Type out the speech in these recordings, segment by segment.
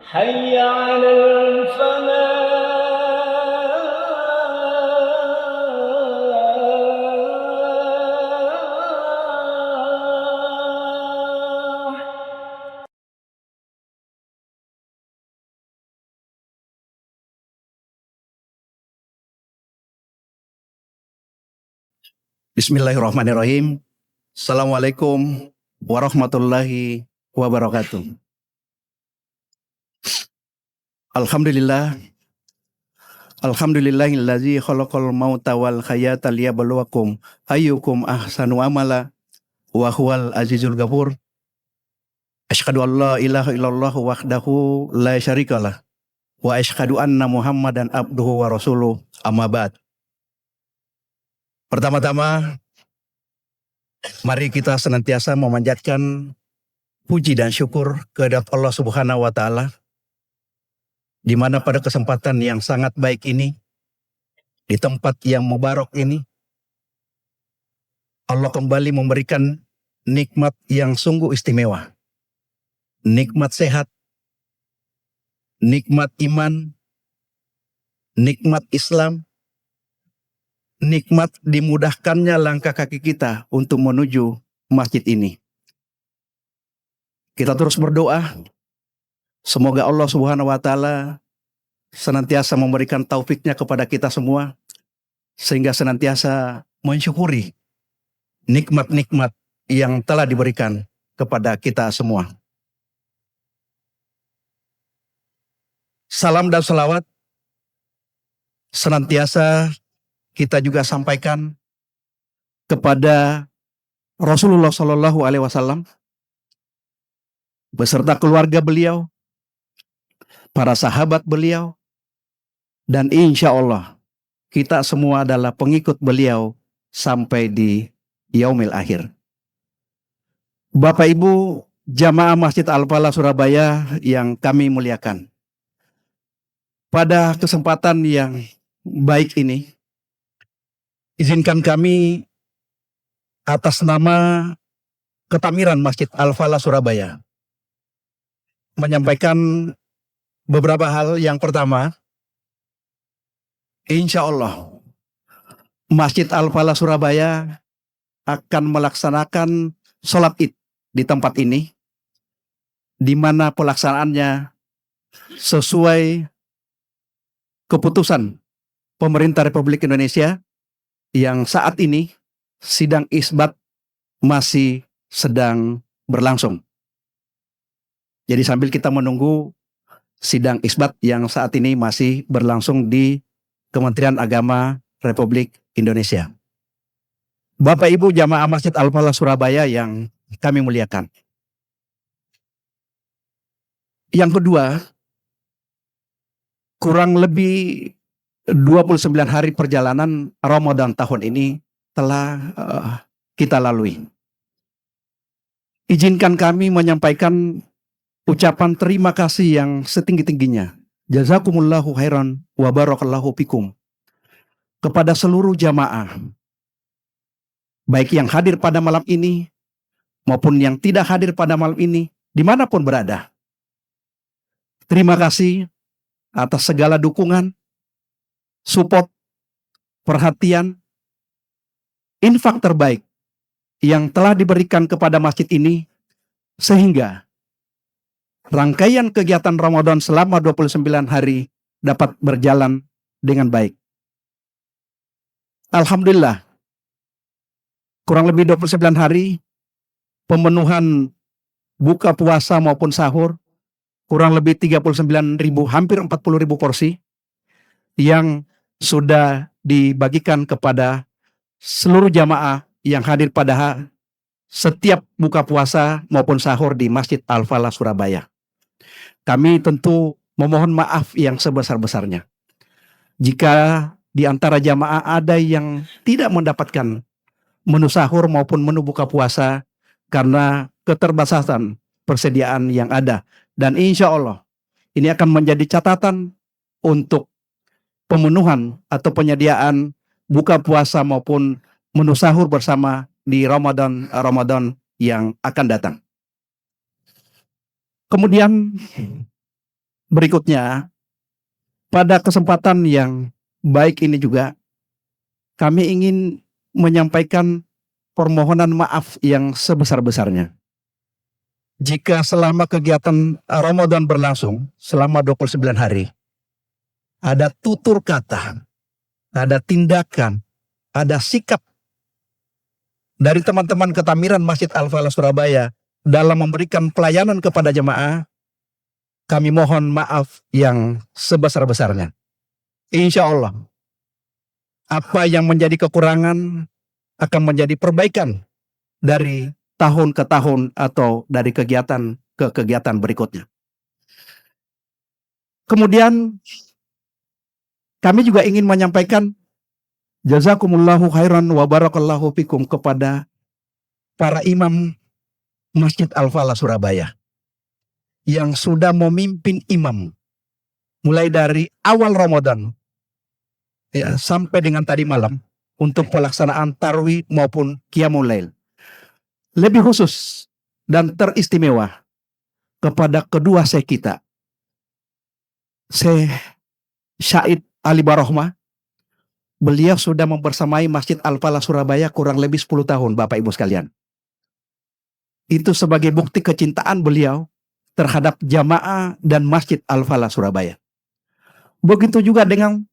حي على الفلاح. Bismillahirrahmanirrahim. Assalamualaikum warahmatullahi wabarakatuh. Alhamdulillah. Alhamdulillahillazi khalaqal mauta wal hayata liyabluwakum ayyukum ahsanu amala wa huwal azizul ghafur. Asyhadu an la ilaha illallah wahdahu la syarikalah wa asyhadu anna Muhammadan abduhu wa rasuluh, amma ba'd. Pertama-tama, mari kita senantiasa memanjatkan puji dan syukur kehadirat Allah Subhanahu wa taala, di mana pada kesempatan yang sangat baik ini, di tempat yang mubarak ini, Allah kembali memberikan nikmat yang sungguh istimewa. Nikmat sehat, nikmat iman, nikmat Islam, nikmat dimudahkannya langkah kaki kita untuk menuju masjid ini. Kita terus berdoa, semoga Allah Subhanahu wa taala senantiasa memberikan taufiknya kepada kita semua, sehingga senantiasa mensyukuri nikmat-nikmat yang telah diberikan kepada kita semua. Salam dan salawat senantiasa kita juga sampaikan kepada Rasulullah Shallallahu Alaihi Wasallam beserta keluarga beliau, para sahabat beliau, dan insya Allah kita semua adalah pengikut beliau sampai di yaumil akhir. Bapak Ibu jamaah Masjid Al-Falah Surabaya yang kami muliakan, pada kesempatan yang baik ini, izinkan kami atas nama Ketamiran Masjid Al-Falah Surabaya menyampaikan beberapa hal. Yang pertama, insya Allah Masjid Al-Falah Surabaya akan melaksanakan sholat id di tempat ini, di mana pelaksanaannya sesuai keputusan pemerintah Republik Indonesia yang saat ini sidang isbat masih sedang berlangsung. Jadi sambil kita menunggu sidang isbat yang saat ini masih berlangsung di Kementerian Agama Republik Indonesia. Bapak Ibu jamaah Masjid Al-Falah Surabaya yang kami muliakan. Yang kedua, kurang lebih 29 hari perjalanan Ramadan tahun ini telah kita lalui. Izinkan kami menyampaikan ucapan terima kasih yang setinggi-tingginya. Jazakumullahu khairan wa barakallahu fikum kepada seluruh jamaah, baik yang hadir pada malam ini maupun yang tidak hadir pada malam ini, dimanapun berada. Terima kasih atas segala dukungan, support, perhatian, infak terbaik yang telah diberikan kepada masjid ini, sehingga rangkaian kegiatan Ramadan selama 29 hari dapat berjalan dengan baik. Alhamdulillah, kurang lebih 29 hari pemenuhan buka puasa maupun sahur kurang lebih 39.000, hampir 40.000 porsi yang sudah dibagikan kepada seluruh jamaah yang hadir pada setiap buka puasa maupun sahur di Masjid Al-Falah Surabaya. Kami tentu memohon maaf yang sebesar-besarnya jika di antara jamaah ada yang tidak mendapatkan menu sahur maupun menu buka puasa karena keterbatasan persediaan yang ada. Dan insya Allah ini akan menjadi catatan untuk pemenuhan atau penyediaan buka puasa maupun menu sahur bersama di Ramadan yang akan datang. Kemudian Berikutnya, pada kesempatan yang baik ini juga, kami ingin menyampaikan permohonan maaf yang sebesar-besarnya. Jika selama kegiatan Ramadan berlangsung selama 29 hari, ada tutur kata, ada tindakan, ada sikap dari teman-teman ketamiran Masjid Al-Falah Surabaya dalam memberikan pelayanan kepada jemaah, kami mohon maaf yang sebesar-besarnya. Insya Allah, apa yang menjadi kekurangan akan menjadi perbaikan dari tahun ke tahun atau dari kegiatan ke kegiatan berikutnya. Kemudian kami juga ingin menyampaikan jazakumullahu khairan wa barakallahu fikum kepada para imam Masjid Al-Falah Surabaya yang sudah memimpin imam mulai dari awal Ramadan ya, sampai dengan tadi malam untuk pelaksanaan tarwih maupun qiyamul lail. Lebih khusus dan teristimewa kepada kedua syekh kita, Syekh Syahid Ali Barohmah. Beliau sudah membersamai Masjid Al-Falah Surabaya kurang lebih 10 tahun, Bapak Ibu sekalian. Itu sebagai bukti kecintaan beliau terhadap jamaah dan Masjid Al-Falah Surabaya. Begitu juga dengan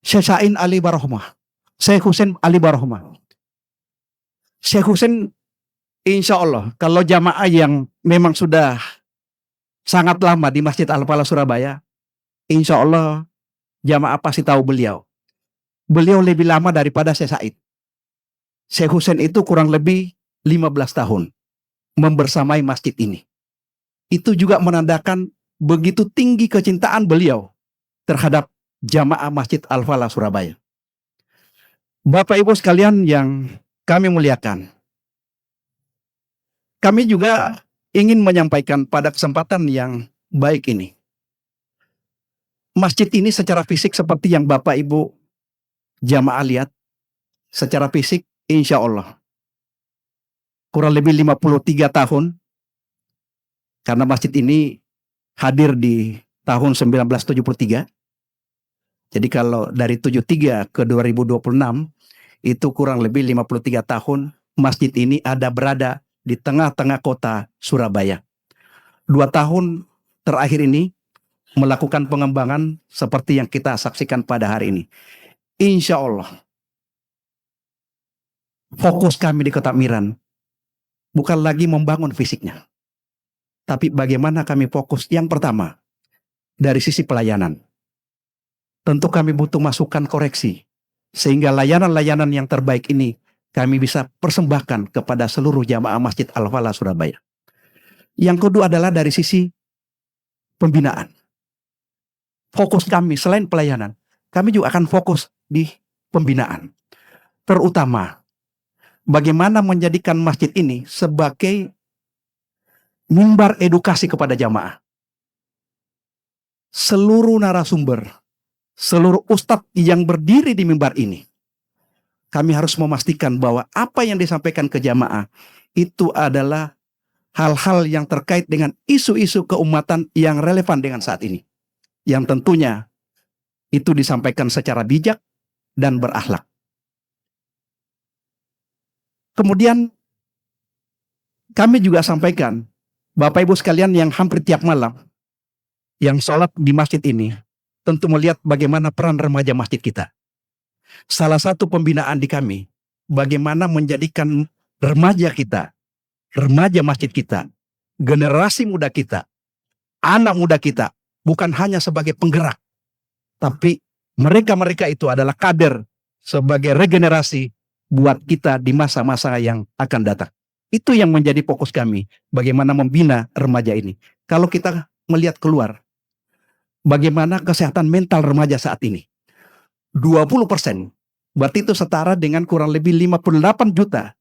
Syekh Syahid Ali Barohmah, Syekh Husain Ali Barohmah. Syekh Husain, insya Allah, kalau jamaah yang memang sudah sangat lama di Masjid Al-Falah Surabaya, insya Allah jamaah pasti tahu beliau. Beliau lebih lama daripada Syekh Syahid. Syekh Husain itu kurang lebih 15 tahun membersamai masjid ini. Itu juga menandakan begitu tinggi kecintaan beliau terhadap jamaah Masjid Al-Falah Surabaya. Bapak Ibu sekalian yang kami muliakan, kami juga ingin menyampaikan pada kesempatan yang baik ini. Masjid ini secara fisik seperti yang Bapak Ibu jamaah lihat, secara fisik insya Allah kurang lebih 53 tahun, karena masjid ini hadir di tahun 1973. Jadi kalau dari 73 ke 2026 itu kurang lebih 53 tahun masjid ini ada berada di tengah-tengah kota Surabaya. 2 tahun terakhir ini melakukan pengembangan seperti yang kita saksikan pada hari ini. Insya Allah fokus kami di Kota Miran bukan lagi membangun fisiknya, tapi bagaimana kami fokus yang pertama dari sisi pelayanan. Tentu kami butuh masukan koreksi sehingga layanan-layanan yang terbaik ini kami bisa persembahkan kepada seluruh jamaah Masjid Al-Falah Surabaya. Yang kedua adalah dari sisi pembinaan. Fokus kami selain pelayanan, kami juga akan fokus di pembinaan. Terutama bagaimana menjadikan masjid ini sebagai mimbar edukasi kepada jamaah. Seluruh narasumber, seluruh ustadz yang berdiri di mimbar ini, kami harus memastikan bahwa apa yang disampaikan ke jamaah itu adalah hal-hal yang terkait dengan isu-isu keumatan yang relevan dengan saat ini. Yang tentunya itu disampaikan secara bijak dan berakhlak. Kemudian kami juga sampaikan, Bapak Ibu sekalian yang hampir tiap malam yang sholat di masjid ini, tentu melihat bagaimana peran remaja masjid kita. Salah satu pembinaan di kami, bagaimana menjadikan remaja kita, remaja masjid kita, generasi muda kita, anak muda kita, bukan hanya sebagai penggerak, tapi mereka-mereka itu adalah kader sebagai regenerasi buat kita di masa-masa yang akan datang. Itu yang menjadi fokus kami, bagaimana membina remaja ini. Kalau kita melihat keluar, bagaimana kesehatan mental remaja saat ini. 20%, berarti itu setara dengan kurang lebih 58 juta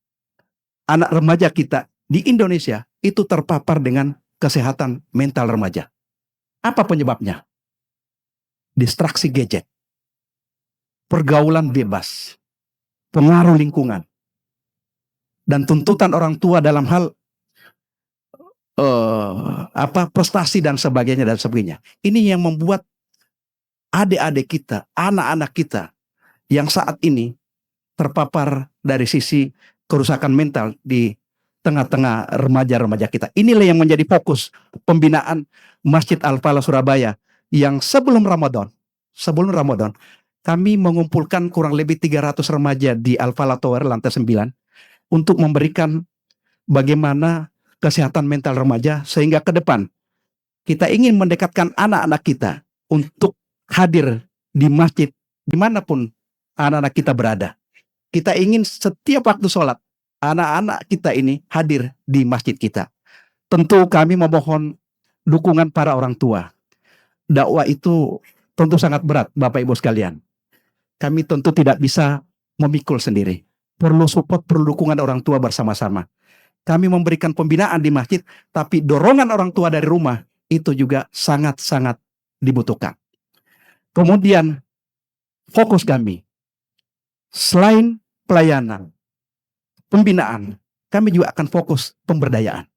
anak remaja kita di Indonesia itu terpapar dengan kesehatan mental remaja. Apa penyebabnya? Distraksi gadget, pergaulan bebas, pengaruh lingkungan, dan tuntutan orang tua dalam hal prestasi dan sebagainya dan sebagainya. Ini yang membuat adik-adik kita, anak-anak kita yang saat ini terpapar dari sisi kerusakan mental di tengah-tengah remaja-remaja kita. Inilah yang menjadi fokus pembinaan Masjid Al-Falah Surabaya yang sebelum Ramadan, kami mengumpulkan kurang lebih 300 remaja di Al-Falah Tower lantai 9 untuk memberikan bagaimana kesehatan mental remaja sehingga ke depan kita ingin mendekatkan anak-anak kita untuk hadir di masjid dimanapun anak-anak kita berada. Kita ingin setiap waktu sholat, anak-anak kita ini hadir di masjid kita. Tentu kami memohon dukungan para orang tua. Dakwah itu tentu sangat berat, Bapak Ibu sekalian. Kami tentu tidak bisa memikul sendiri. Perlu support, perlu dukungan orang tua bersama-sama. Kami memberikan pembinaan di masjid, tapi dorongan orang tua dari rumah itu juga sangat-sangat dibutuhkan. Kemudian fokus kami, selain pelayanan, pembinaan, kami juga akan fokus pemberdayaan.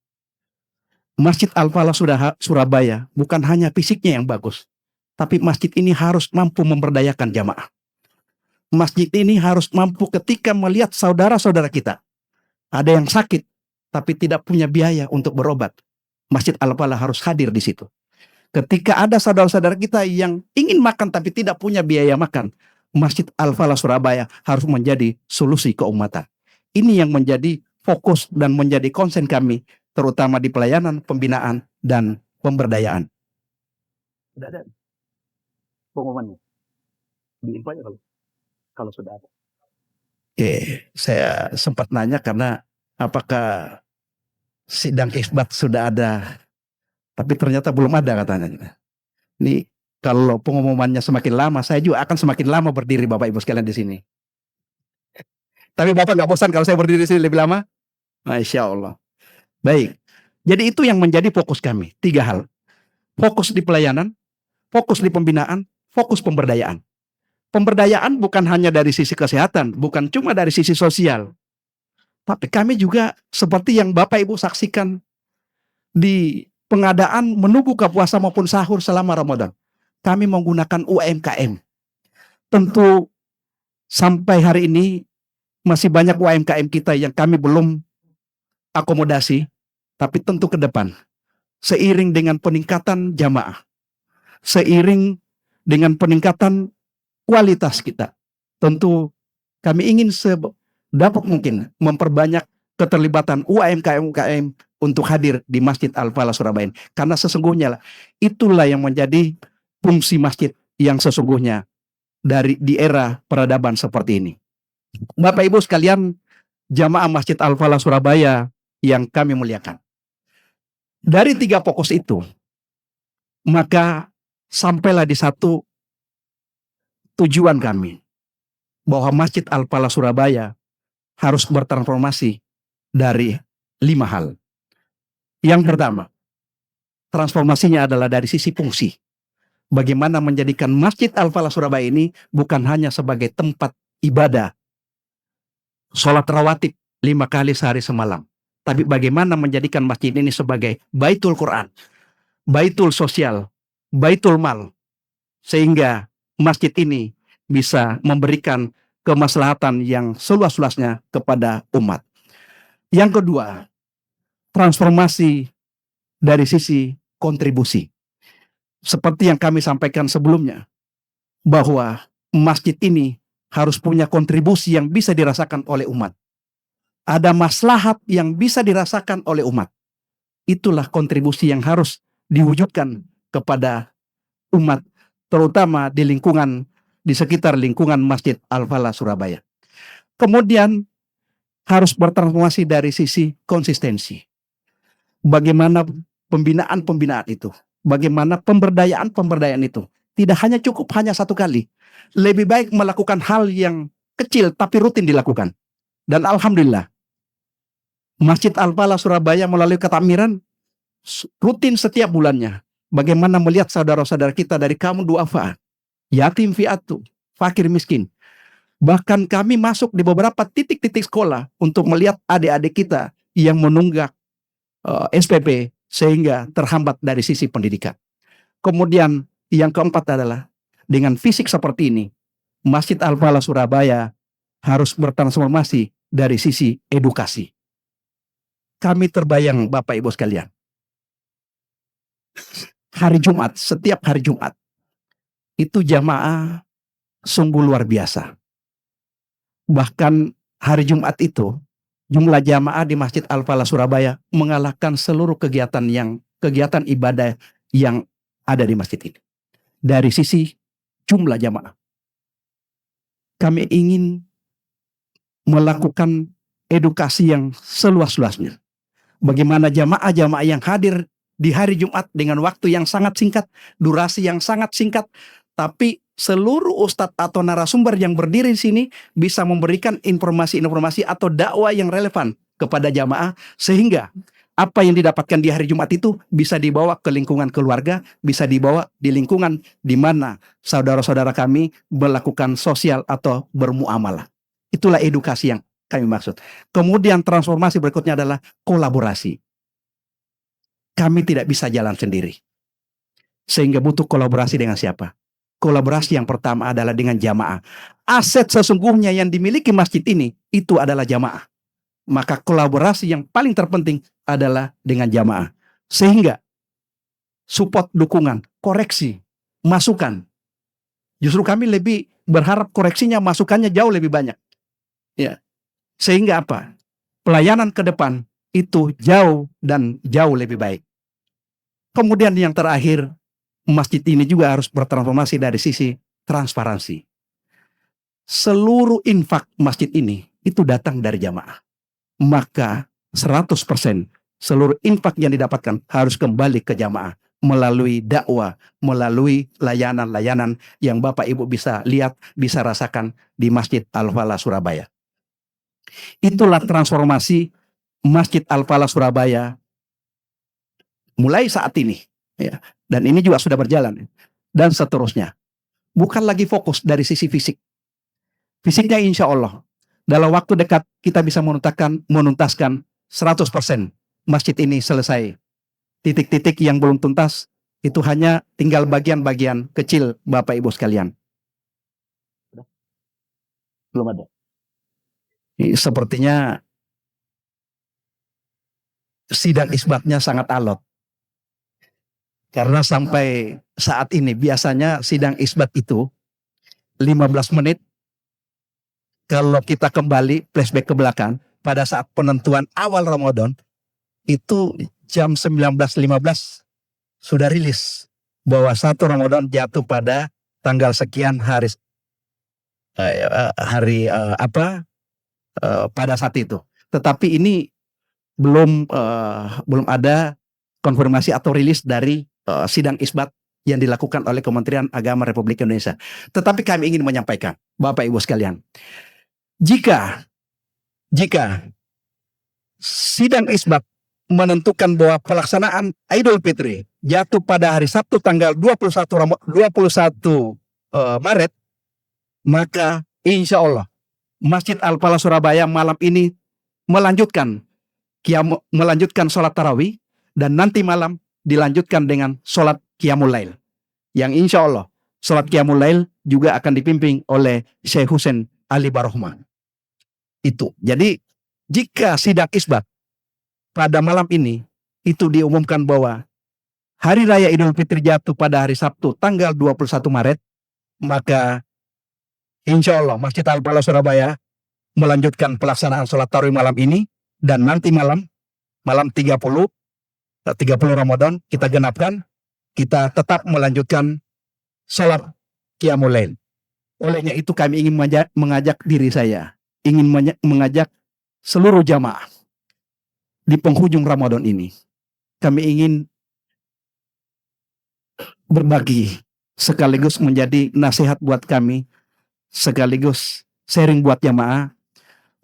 Masjid Al-Falah Surabaya bukan hanya fisiknya yang bagus, tapi masjid ini harus mampu memberdayakan jamaah. Masjid ini harus mampu ketika melihat saudara-saudara kita, ada yang sakit, tapi tidak punya biaya untuk berobat. Masjid Al-Falah harus hadir di situ. Ketika ada saudara-saudara kita yang ingin makan tapi tidak punya biaya makan, Masjid Al-Falah Surabaya harus menjadi solusi keumatan. Ini yang menjadi fokus dan menjadi konsen kami, terutama di pelayanan, pembinaan, dan pemberdayaan. Sudah ada pengumumannya? Diinfo aja kalau sudah ada. Oke, saya sempat nanya karena apakah sidang isbat sudah ada, tapi ternyata belum ada katanya. Ini kalau pengumumannya semakin lama, saya juga akan semakin lama berdiri, Bapak Ibu sekalian di sini. Tapi Bapak nggak bosan kalau saya berdiri di sini lebih lama? Masya Allah. Baik. Jadi itu yang menjadi fokus kami. 3 hal. Fokus di pelayanan, fokus di pembinaan, fokus pemberdayaan. Pemberdayaan bukan hanya dari sisi kesehatan, bukan cuma dari sisi sosial. Tapi kami juga seperti yang Bapak Ibu saksikan di pengadaan menu buka puasa maupun sahur selama Ramadan. Kami menggunakan UMKM. Tentu sampai hari ini masih banyak UMKM kita yang kami belum akomodasi, tapi tentu ke depan, seiring dengan peningkatan jamaah, seiring dengan peningkatan kualitas kita, tentu kami ingin sedapat mungkin memperbanyak keterlibatan UMKM untuk hadir di Masjid Al-Falah Surabaya. Karena sesungguhnya itulah yang menjadi fungsi masjid yang sesungguhnya di era peradaban seperti ini. Bapak Ibu sekalian, jamaah Masjid Al-Falah Surabaya yang kami muliakan. Dari 3 fokus itu, maka sampailah di satu tujuan kami, bahwa Masjid Al-Falah Surabaya harus bertransformasi dari 5 hal. Yang pertama, transformasinya adalah dari sisi fungsi. Bagaimana menjadikan Masjid Al-Falah Surabaya ini bukan hanya sebagai tempat ibadah, sholat rawatib 5 kali sehari semalam, tapi bagaimana menjadikan masjid ini sebagai baitul Quran, baitul sosial, baitul mal, sehingga masjid ini bisa memberikan kemaslahatan yang seluas-luasnya kepada umat. Yang kedua, transformasi dari sisi kontribusi. Seperti yang kami sampaikan sebelumnya, bahwa masjid ini harus punya kontribusi yang bisa dirasakan oleh umat. Ada maslahat yang bisa dirasakan oleh umat. Itulah kontribusi yang harus diwujudkan kepada umat, terutama di sekitar lingkungan Masjid Al-Falah Surabaya. Kemudian harus bertransformasi dari sisi konsistensi. Bagaimana pembinaan itu, bagaimana pemberdayaan itu tidak hanya cukup hanya 1 kali. Lebih baik melakukan hal yang kecil tapi rutin dilakukan. Dan alhamdulillah, Masjid Al-Falah Surabaya melalui ketakmiran rutin setiap bulannya. Bagaimana melihat saudara-saudara kita dari kaum duafa, yatim piatu, fakir miskin. Bahkan kami masuk di beberapa titik-titik sekolah untuk melihat adik-adik kita yang menunggak SPP, sehingga terhambat dari sisi pendidikan. Kemudian yang keempat adalah dengan fisik seperti ini, Masjid Al-Falah Surabaya harus bertransformasi dari sisi edukasi. Kami terbayang Bapak Ibu sekalian, hari Jumat, setiap hari Jumat, itu jamaah sungguh luar biasa. Bahkan hari Jumat itu, jumlah jamaah di Masjid Al-Falah Surabaya mengalahkan seluruh kegiatan ibadah yang ada di masjid ini. Dari sisi jumlah jamaah. Kami ingin melakukan edukasi yang seluas-luasnya. Bagaimana jamaah-jamaah yang hadir di hari Jumat dengan waktu yang sangat singkat, durasi yang sangat singkat, tapi seluruh ustadz atau narasumber yang berdiri di sini bisa memberikan informasi-informasi atau dakwah yang relevan kepada jamaah, sehingga apa yang didapatkan di hari Jumat itu bisa dibawa ke lingkungan keluarga, bisa dibawa di lingkungan di mana saudara-saudara kami melakukan sosial atau bermuamalah. Itulah edukasi yang kami maksud. Kemudian transformasi berikutnya adalah kolaborasi. Kami tidak bisa jalan sendiri, sehingga butuh kolaborasi dengan siapa? Kolaborasi yang pertama adalah dengan jamaah. Aset sesungguhnya yang dimiliki masjid ini itu adalah jamaah. Maka kolaborasi yang paling terpenting adalah dengan jamaah. Sehingga support, dukungan, koreksi, masukan. Justru kami lebih berharap koreksinya, masukannya jauh lebih banyak. Ya. Sehingga apa? Pelayanan ke depan itu jauh dan jauh lebih baik. Kemudian yang terakhir, masjid ini juga harus bertransformasi dari sisi transparansi. Seluruh infak masjid ini itu datang dari jamaah. Maka 100% seluruh infak yang didapatkan harus kembali ke jamaah melalui dakwah, melalui layanan-layanan yang Bapak Ibu bisa lihat, bisa rasakan di Masjid Al-Falah Surabaya. Itulah transformasi Masjid Al-Falah Surabaya mulai saat ini, ya. Dan ini juga sudah berjalan dan seterusnya. Bukan lagi fokus dari sisi fisik. Fisiknya insya Allah dalam waktu dekat kita bisa menuntaskan 100% masjid ini selesai. Titik-titik yang belum tuntas itu hanya tinggal bagian-bagian kecil Bapak Ibu sekalian. Belum ada. Ini sepertinya sidang isbatnya sangat alot. Karena sampai saat ini biasanya sidang isbat itu 15 menit. Kalau kita kembali flashback ke belakang, pada saat penentuan awal Ramadan, itu jam 19.15 sudah rilis bahwa 1 Ramadan jatuh pada tanggal sekian pada saat itu. Tetapi ini belum ada konfirmasi atau rilis dari sidang isbat yang dilakukan oleh Kementerian Agama Republik Indonesia. Tetapi kami ingin menyampaikan, Bapak Ibu sekalian, jika sidang isbat menentukan bahwa pelaksanaan Idul Fitri jatuh pada hari Sabtu tanggal 21 Maret, maka insya Allah Masjid Al-Falah Surabaya malam ini melanjutkan sholat tarawih, dan nanti malam dilanjutkan dengan sholat Qiyamul Lail. Yang insya Allah sholat Qiyamul Lail juga akan dipimpin oleh Syekh Husain Ali Barohmah. Itu. Jadi jika sidang isbat pada malam ini itu diumumkan bahwa Hari Raya Idul Fitri jatuh pada hari Sabtu tanggal 21 Maret, maka insya Allah Masjid Al-Falah Surabaya melanjutkan pelaksanaan sholat tarawih malam ini, dan nanti malam 30 Ramadan kita genapkan, kita tetap melanjutkan sholat Qiyamul Lail. Olehnya itu kami ingin mengajak diri saya, ingin mengajak seluruh jamaah di penghujung Ramadan ini. Kami ingin berbagi sekaligus menjadi nasihat buat kami, sekaligus sharing buat jamaah.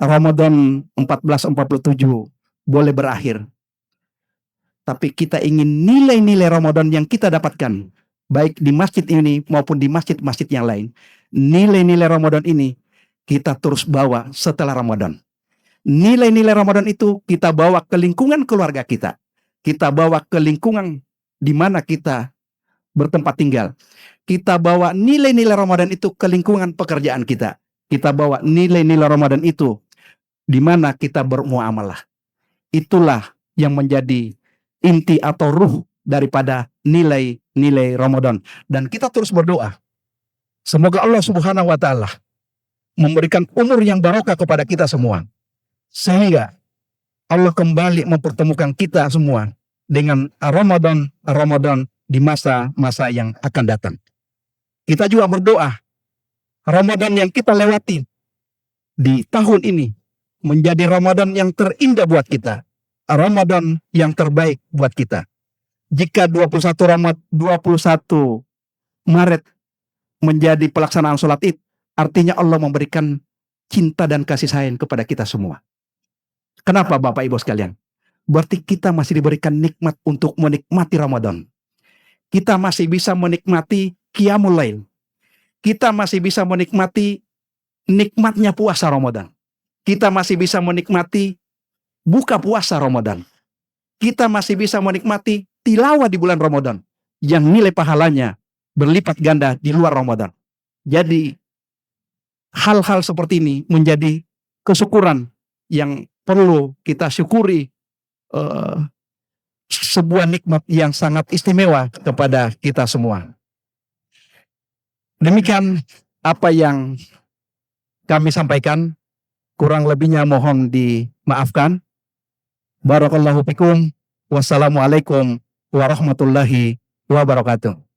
Ramadan 1447 boleh berakhir, tapi kita ingin nilai-nilai Ramadan yang kita dapatkan baik di masjid ini maupun di masjid-masjid yang lain, nilai-nilai Ramadan ini kita terus bawa setelah Ramadan. Nilai-nilai Ramadan itu kita bawa ke lingkungan keluarga kita. kita bawa ke lingkungan di mana kita bertempat tinggal. Kita bawa nilai-nilai Ramadan itu ke lingkungan pekerjaan kita. Kita bawa nilai-nilai Ramadan itu di mana kita bermuamalah. Itulah yang menjadi inti atau ruh daripada nilai-nilai Ramadan. Dan kita terus berdoa. Semoga Allah Subhanahu wa Ta'ala memberikan umur yang barokah kepada kita semua. Sehingga Allah kembali mempertemukan kita semua dengan Ramadan di masa-masa yang akan datang. Kita juga berdoa, Ramadan yang kita lewati di tahun ini menjadi Ramadan yang terindah buat kita. Ramadan yang terbaik buat kita. Jika 21 Maret menjadi pelaksanaan sholat Id, artinya Allah memberikan cinta dan kasih sayang kepada kita semua. Kenapa Bapak Ibu sekalian? Berarti kita masih diberikan nikmat untuk menikmati Ramadan. Kita masih bisa menikmati Qiyamul Lail. Kita masih bisa menikmati nikmatnya puasa Ramadan. Kita masih bisa menikmati buka puasa Ramadan. Kita masih bisa menikmati tilawah di bulan Ramadan yang nilai pahalanya berlipat ganda di luar Ramadan. Jadi hal-hal seperti ini menjadi kesyukuran yang perlu kita syukuri, sebuah nikmat yang sangat istimewa kepada kita semua. Demikian apa yang kami sampaikan, kurang lebihnya mohon dimaafkan. Barakallahu fikum. Wassalamualaikum warahmatullahi wabarakatuh.